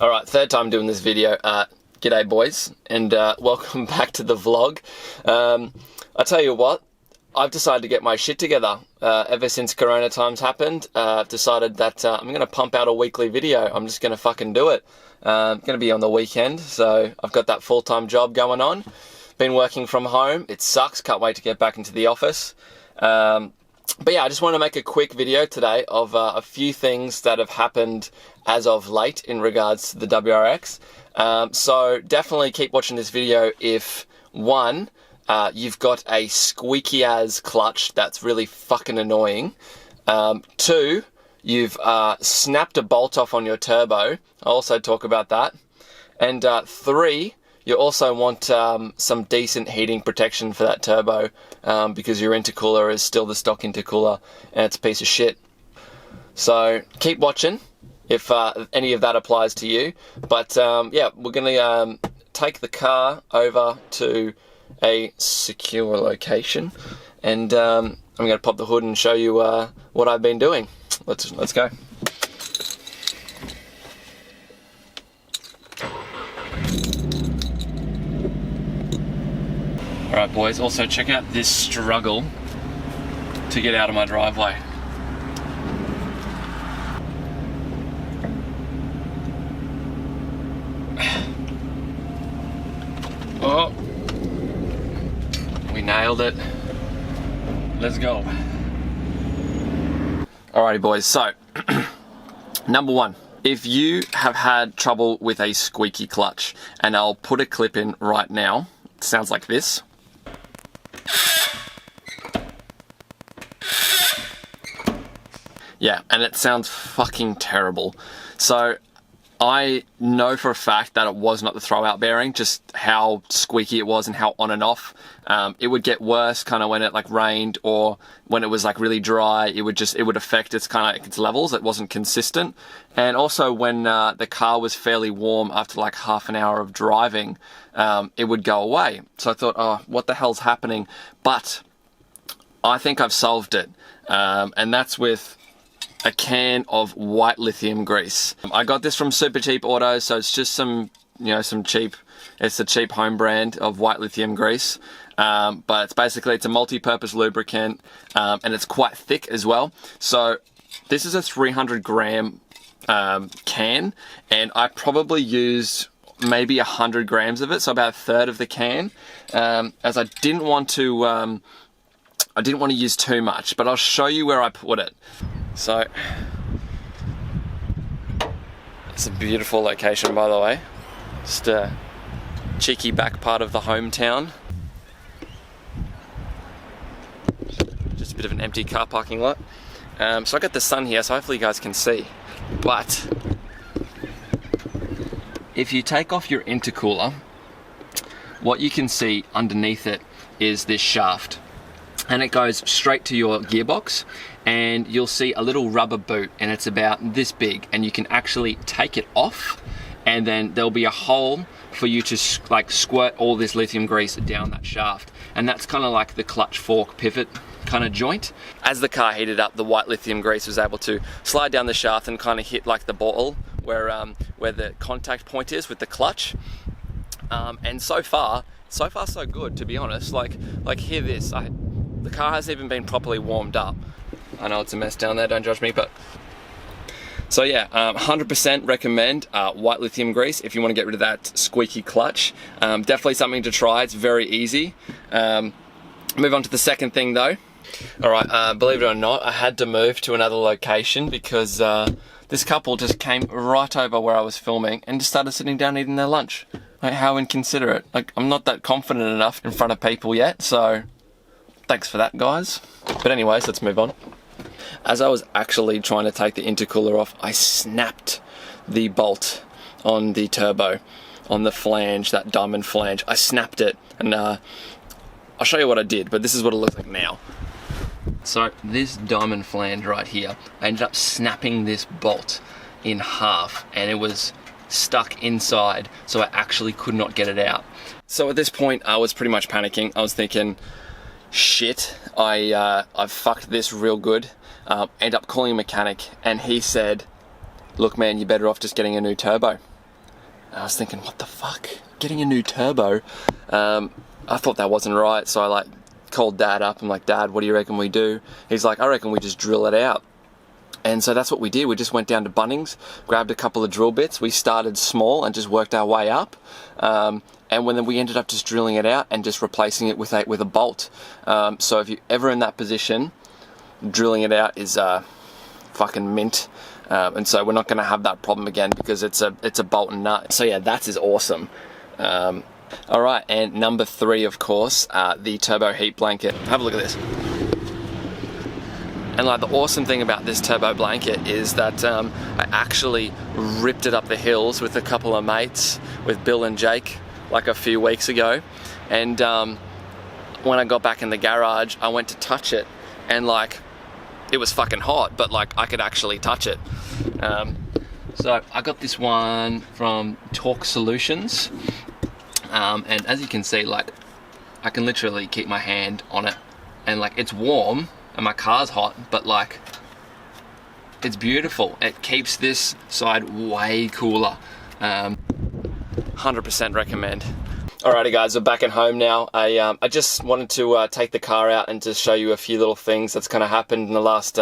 Alright, third time doing this video. G'day boys, and welcome back to the vlog. I tell you what, I've decided to get my shit together. Ever since Corona times happened, I've decided that I'm going to pump out a weekly video. I'm just going to fucking do it. I'm going to be on the weekend, so I've got that full-time job going on. Been working from home. It sucks. Can't wait to get back into the office. But yeah, I just want to make a quick video today of a few things that have happened as of late in regards to the WRX. So definitely keep watching this video if, one, you've got a squeaky as clutch that's really fucking annoying. Two, you've snapped a bolt off on your turbo. I'll also talk about that. And three, you also want some decent heating protection for that turbo because your intercooler is still the stock intercooler and it's a piece of shit. So keep watching if any of that applies to you. But yeah, we're going to take the car over to a secure location and I'm going to pop the hood and show you what I've been doing. Let's go. Alright boys, also check out this struggle to get out of my driveway. Oh, we nailed it. Let's go. Alrighty boys, so number one, if you have had trouble with a squeaky clutch, and I'll put a clip in right now, it sounds like this. Yeah, and it sounds fucking terrible. So I know for a fact that it was not the throwout bearing, just how squeaky it was and how on and off. It would get worse kind of when it like rained or when it was like really dry. It would affect its kind of its levels. It wasn't consistent. And also when the car was fairly warm after like half an hour of driving, it would go away. So I thought, oh, what the hell's happening? But I think I've solved it. And that's with a can of white lithium grease. I got this from Super Cheap Auto, so it's just some, it's a cheap home brand of white lithium grease. But it's basically, it's a multi-purpose lubricant, and it's quite thick as well. So this is a 300 gram can, and I probably used maybe 100 grams of it, so about a third of the can, as I didn't want to use too much, but I'll show you where I put it. So, it's a beautiful location, by the way. Just a cheeky back part of the hometown. Just a bit of an empty car parking lot. So I got the sun here, so hopefully you guys can see. But if you take off your intercooler, what you can see underneath it is this shaft. And it goes straight to your gearbox, and you'll see a little rubber boot, and it's about this big, and you can actually take it off, and then there'll be a hole for you to like squirt all this lithium grease down that shaft, and that's kind of like the clutch fork pivot kind of joint. As the car heated up, the white lithium grease was able to slide down the shaft and kind of hit like the ball where the contact point is with the clutch. And so far so good, to be honest. Like hear this. The car hasn't even been properly warmed up. I know it's a mess down there, don't judge me, but... So yeah, 100% recommend white lithium grease if you want to get rid of that squeaky clutch. Definitely something to try, it's very easy. Move on to the second thing though. Alright, believe it or not, I had to move to another location because this couple just came right over where I was filming and just started sitting down eating their lunch. Like, how inconsiderate. Like, I'm not that confident enough in front of people yet, so... Thanks for that, guys. But anyways, let's move on. As I was actually trying to take the intercooler off, I snapped the bolt on the turbo, on the flange, that diamond flange. I snapped it, and I'll show you what I did, but this is what it looks like now. So this diamond flange right here, I ended up snapping this bolt in half, and it was stuck inside, so I actually could not get it out. So at this point, I was pretty much panicking. I was thinking, shit, I've fucked this real good. End up calling a mechanic, and he said, look man, you're better off just getting a new turbo. And I was thinking, what the fuck? Getting a new turbo? I thought that wasn't right, so I like called Dad up. I'm like, Dad, what do you reckon we do? He's like, I reckon we just drill it out. And so that's what we did. We just went down to Bunnings, grabbed a couple of drill bits. We started small and just worked our way up. And then we ended up just drilling it out and just replacing it with a bolt. So if you're ever in that position, drilling it out is fucking mint. And so we're not going to have that problem again because it's a bolt and nut. So yeah, that is awesome. All right, and number 3, of course, the turbo heat blanket. Have a look at this. And like the awesome thing about this turbo blanket is that I actually ripped it up the hills with a couple of mates, with Bill and Jake, like a few weeks ago. And when I got back in the garage, I went to touch it, and like it was fucking hot, but like I could actually touch it. So I got this one from Torque Solutions. And as you can see, like I can literally keep my hand on it, and like it's warm and my car's hot, but like it's beautiful. It keeps this side way cooler. 100% recommend. Alrighty guys, we're back at home now. I just wanted to take the car out and just show you a few little things that's kind of happened in the last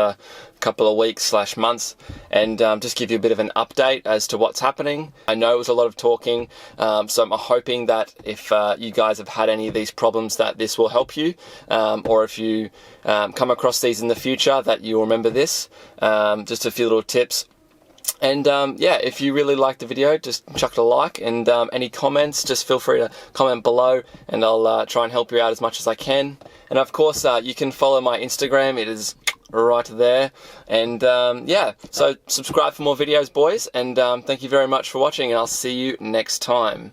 couple of weeks / months, and just give you a bit of an update as to what's happening. I know it was a lot of talking, so I'm hoping that if you guys have had any of these problems, that this will help you, or if you come across these in the future, that you'll remember this. Just a few little tips. And yeah, if you really liked the video, just chuck it a like, and any comments, just feel free to comment below, and I'll try and help you out as much as I can. And of course, you can follow my Instagram. It is right there. And yeah, so subscribe for more videos, boys, and thank you very much for watching, and I'll see you next time.